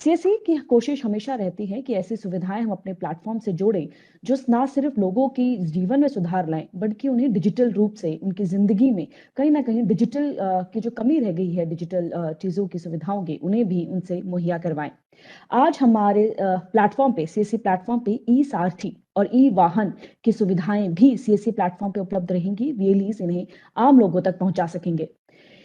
CSC की कोशिश हमेशा रहती है कि ऐसी सुविधाएं हम अपने प्लेटफॉर्म से जोड़ें जो ना सिर्फ लोगों की जीवन में सुधार लाएं, बल्कि उन्हें डिजिटल रूप से उनकी जिंदगी में कहीं ना कहीं डिजिटल की जो कमी रह गई है, डिजिटल चीजों की सुविधाओं की, उन्हें भी उनसे मुहैया करवाएं। आज हमारे प्लेटफॉर्म पे, सीएससी प्लेटफॉर्म पे ई सारथी और ई वाहन की सुविधाएं भी सीएससी प्लेटफॉर्म पे उपलब्ध रहेंगी। वीएलईज इन्हें आम लोगों तक पहुंचा सकेंगे।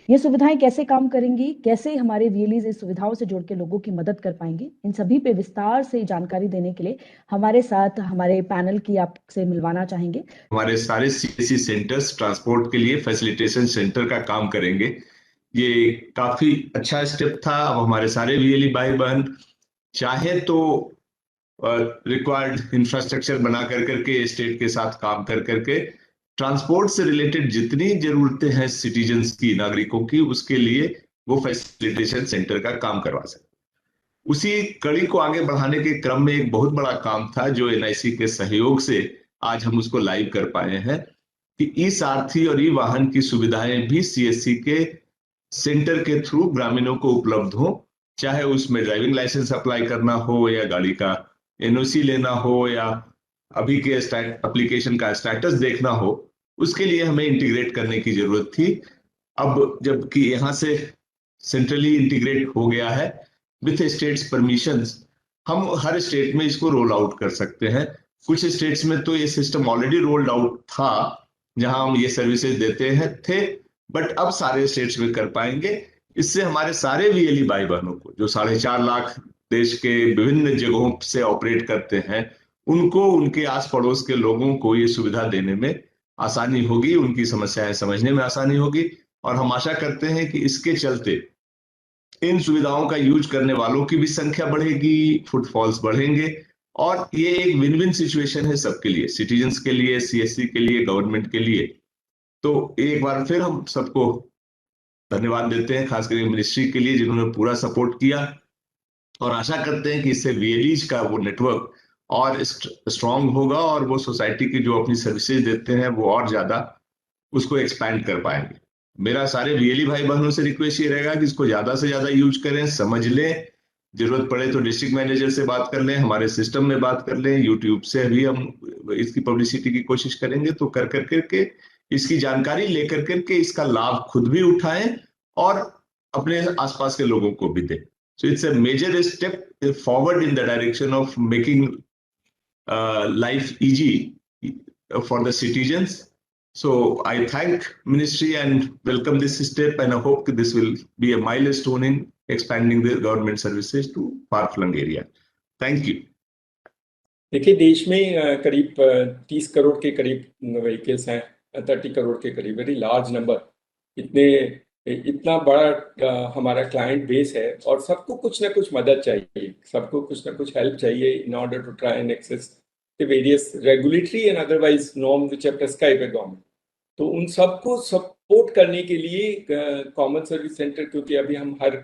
ये सुविधाएं कैसे काम करेंगी, कैसे हमारे वीएलईज इस सुविधाओं से जोड़ के लोगों की मदद कर पाएंगे, इन सभी पे विस्तार से जानकारी देने के लिए हमारे साथ हमारे पैनल की आपसे मिलवाना चाहेंगे। हमारे सारे सीएससी सेंटर्स ट्रांसपोर्ट के लिए फैसिलिटेशन सेंटर का काम करेंगे। ये काफी अच्छा स्टेप था। अब हमारे सारे वीएलई भाई बहन चाहे तो रिक्वायर्ड इंफ्रास्ट्रक्चर बना कर करके स्टेट के साथ काम कर करके ट्रांसपोर्ट से रिलेटेड जितनी जरूरतें हैं सिटीजन्स की, नागरिकों की, उसके लिए वो फैसिलिटेशन सेंटर का काम करवा सकते। उसी कड़ी को आगे बढ़ाने के क्रम में एक बहुत बड़ा काम था जो एनआईसी के सहयोग से आज हम उसको लाइव कर पाए हैं कि ई सारथी और ई वाहन की सुविधाएं भी सीएससी के सेंटर के थ्रू ग्रामीणों को उपलब्ध हो। चाहे उसमें ड्राइविंग लाइसेंस अप्लाई करना हो या गाड़ी का एनओसी लेना हो या अभी के एप्लीकेशन का स्टेटस देखना हो, उसके लिए हमें इंटीग्रेट करने की जरूरत थी। अब जबकि यहाँ से सेंट्रली इंटीग्रेट हो गया है विथ स्टेट्स परमिशंस, हम हर स्टेट में इसको रोल आउट कर सकते हैं। कुछ स्टेट्स में तो ये सिस्टम ऑलरेडी रोल्ड आउट था जहां हम ये सर्विसेज देते हैं थे, बट अब सारे स्टेट्स में कर पाएंगे। इससे हमारे सारे वीएलई भाई बहनों को जो 4.5 लाख देश के विभिन्न जगहों से ऑपरेट करते हैं, उनको, उनके आस पड़ोस के लोगों को ये सुविधा देने में आसानी होगी, उनकी समस्याएं समझने में आसानी होगी। और हम आशा करते हैं कि इसके चलते इन सुविधाओं का यूज करने वालों की भी संख्या बढ़ेगी, फुटफॉल्स बढ़ेंगे और ये एक विन विन सिचुएशन है सबके लिए, सिटीजन्स के लिए, सीएससी के लिए, गवर्नमेंट के लिए। तो एक बार फिर हम सबको धन्यवाद देते हैं, खास करके मिनिस्ट्री के लिए जिन्होंने पूरा सपोर्ट किया, और आशा करते हैं कि इससे वीएलईज का वो नेटवर्क और स्ट्रांग होगा और वो सोसाइटी की जो अपनी सर्विसेज देते हैं वो और ज्यादा उसको एक्सपैंड कर पाएंगे। मेरा सारे वीएलई भाई बहनों से रिक्वेस्ट ये रहेगा कि इसको ज्यादा से ज्यादा यूज करें, समझ लें, जरूरत पड़े तो डिस्ट्रिक्ट मैनेजर से बात कर लें, हमारे सिस्टम में बात कर लें, यूट्यूब से भी हम इसकी पब्लिसिटी की कोशिश करेंगे। तो कर करके इसकी जानकारी लेकर करके इसका लाभ खुद भी उठाएं और अपने आसपास के लोगों को भी दें। So it's a major step forward in the direction of making life easy for the citizens. So I thank Ministry and welcome this step, and I hope this will be a milestone in expanding the government services to far-flung area. Thank you. देखिए, देश में करीब 30 करोड़ के करीब vehicles हैं, 30 करोड़ के करीब, very large number. इतना बड़ा हमारा क्लाइंट बेस है और सबको कुछ ना कुछ मदद चाहिए, सबको कुछ ना कुछ हेल्प चाहिए in order to try and access the various regulatory and otherwise norm which are prescribed by government. तो उन सबको सपोर्ट करने के लिए कॉमन सर्विस सेंटर, क्योंकि अभी हम हर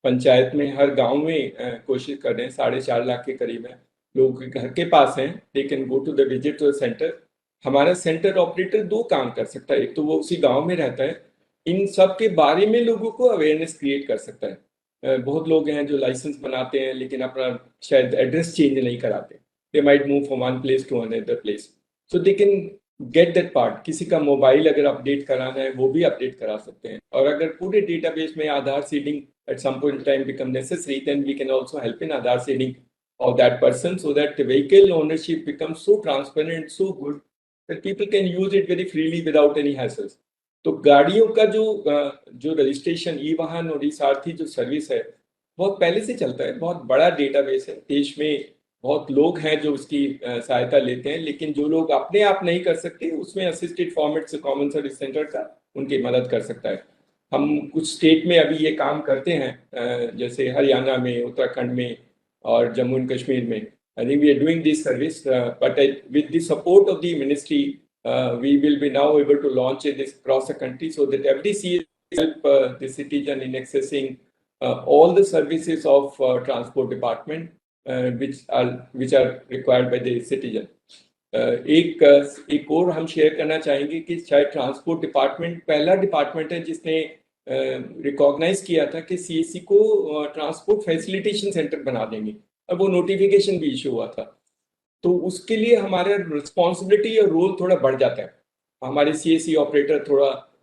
पंचायत में, हर गांव में कोशिश कर रहे हैं, 4.5 लाख के करीब है लोगों के घर के पास हैं, they can go to the visit to the centre. हमारा सेंटर ऑपरेटर 2 काम कर सकता है, एक तो वो उसी गांव में रहता है, इन सब के बारे में लोगों को अवेयरनेस क्रिएट कर सकता है। बहुत लोग हैं जो लाइसेंस बनाते हैं लेकिन अपना शायद एड्रेस चेंज नहीं कराते, they might move from one place to another place, so they can get that part. किसी का मोबाइल अगर अपडेट कराना है वो भी अपडेट करा सकते हैं, और अगर पूरे डेटाबेस में आधार seeding at some point in time become necessary, then we can also help in Aadhaar seeding of that person, so that the vehicle ownership becomes so transparent, so good that people can use it very freely without any hassles. तो गाड़ियों का जो registration, ई वाहन और ई सारथी जो service है बहुत पहले से चलता है, बहुत बड़ा डेटाबेस है, देश में बहुत लोग हैं जो उसकी सहायता लेते हैं, लेकिन जो लोग अपने आप नहीं कर सकते उसमें असिस्टेड फॉर्मेट से कॉमन सर्विस सेंटर का उनकी मदद कर सकता है। हम कुछ स्टेट में अभी ये काम करते हैं, जैसे हरियाणा में, उत्तराखंड में और जम्मू एंड कश्मीर में। I think we are doing this service, but with the support of the ministry we will be now able to launch this across the country, so that FDC help the citizen in accessing all the services of transport department which are required by the citizen. एक और हम share करना चाहेंगे कि शायद transport department पहला department है जिसने रिकॉग्नाइज किया था कि सीएससी को ट्रांसपोर्ट फैसिलिटेशन सेंटर बना देंगे, और वो नोटिफिकेशन भी इशू हुआ था। तो उसके लिए हमारा रिस्पॉन्सिबिलिटी और रोल थोड़ा बढ़ जाता है। हमारे सीएससी ऑपरेटर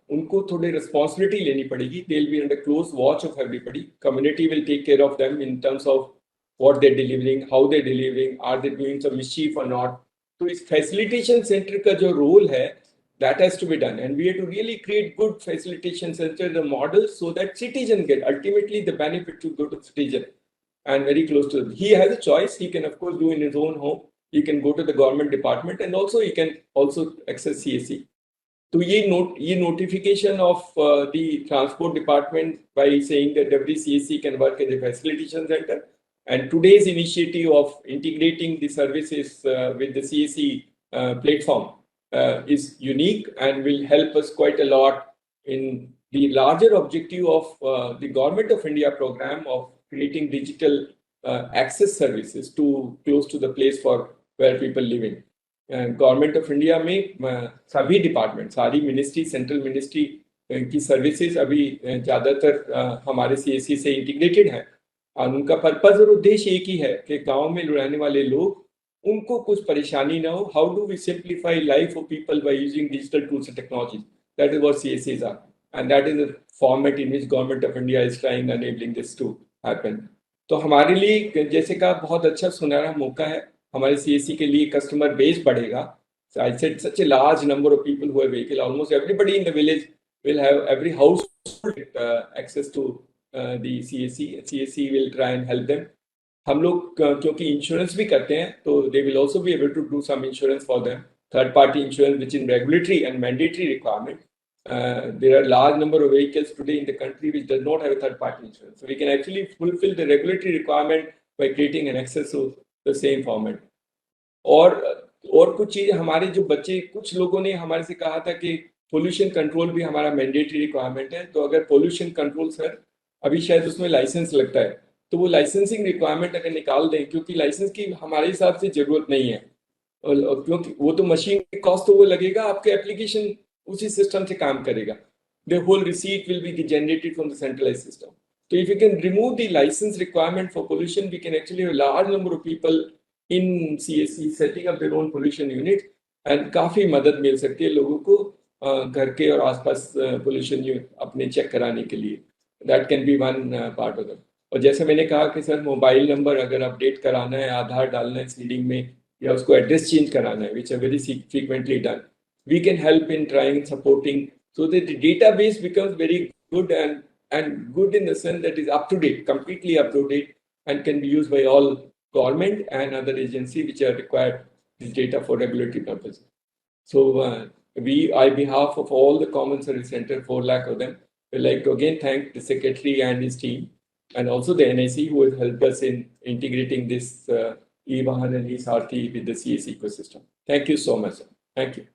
उनको थोड़ी रिस्पॉन्सिबिलिटी लेनी पड़ेगी। They will be under close watch of everybody. Community will take care of them in terms of what they're delivering, how they're delivering, are they doing some mischief or not. तो इस facilitation center का जो role है, that has to be done, and we have to really create good facilitation center, the model, so that citizen get ultimately the benefit to go to citizen and very close to them. He has a choice. He can of course do in his own home. He can go to the government department, and also he can also access CSC. तो ये notification of the transport department by saying that every CSC can work as a facilitation center. And today's initiative of integrating the services with the CSC platform is unique and will help us quite a lot in the larger objective of the Government of India program of creating digital access services to close to the place for where people live in. Government of India में सभी department, सारी ministry, central ministry की services अभी ज़्यादातर हमारे CSC से integrated हैं, और उनका पर्पज और उद्देश्य एक ही है कि गांव में रहने वाले लोग, उनको कुछ परेशानी ना हो. How do we simplify life of people by using digital tools and technology. That is what CSCs are, and that is the format in which government of India is trying enabling this to happen. तो हमारे लिए, जैसे कहा, बहुत अच्छा सुनहरा मौका है. हमारे CSC के लिए कस्टमर बेस बढ़ेगा. I said such a large number of people who have vehicle, almost everybody in the village will have, every household access to the CSC. CSC will try and help them. हम लोग क्योंकि insurance भी करते हैं, तो they will also be able to do some insurance for them, third party insurance, which is regulatory and mandatory requirement. There are large number of vehicles today in the country which does not have a third party insurance, so we can actually fulfill the regulatory requirement by creating an access to the same format. और कुछ चीज़, हमारे जो बच्चे, कुछ लोगों ने हमारे से कहा था कि पोल्यूशन कंट्रोल भी हमारा मैंडेटरी रिक्वायरमेंट है. तो अगर पोल्यूशन कंट्रोल, सर, अभी शायद उसमें लाइसेंस लगता है, तो वो लाइसेंसिंग रिक्वायरमेंट अगर निकाल दें, क्योंकि लाइसेंस की हमारे हिसाब से जरूरत नहीं है, और क्योंकि वो तो मशीन कॉस्ट तो वो लगेगा, आपके एप्लीकेशन उसी सिस्टम से काम करेगा. The whole receipt will be generated from the centralised system. तो if you can remove the licence requirement for pollution, we can actually have large number of people in CSC setting up their own pollution unit, and काफ़ी मदद मिल सकती है लोगों को घर के और आसपास पोल्यूशन अपने चेक कराने के लिए. That can be one part of that. और जैसे मैंने कहा कि सर, मोबाइल नंबर अगर अपडेट कराना है, आधार डालना है सीडिंग में, या उसको एड्रेस चेंज कराना है, which are very frequently done, we can help in trying supporting, so that the database becomes very good, and good in the sense that is up to date, completely up to date, and can be used by all government and other agencies which are required this data for regulatory purposes. So we, on behalf of all the Common Service Center, 4 lakh of them, would like to again thank the Secretary and his team, and also the NIC who has helped us in integrating this eVahan and eSaarthi with the CSC ecosystem. Thank you so much, sir. Thank you.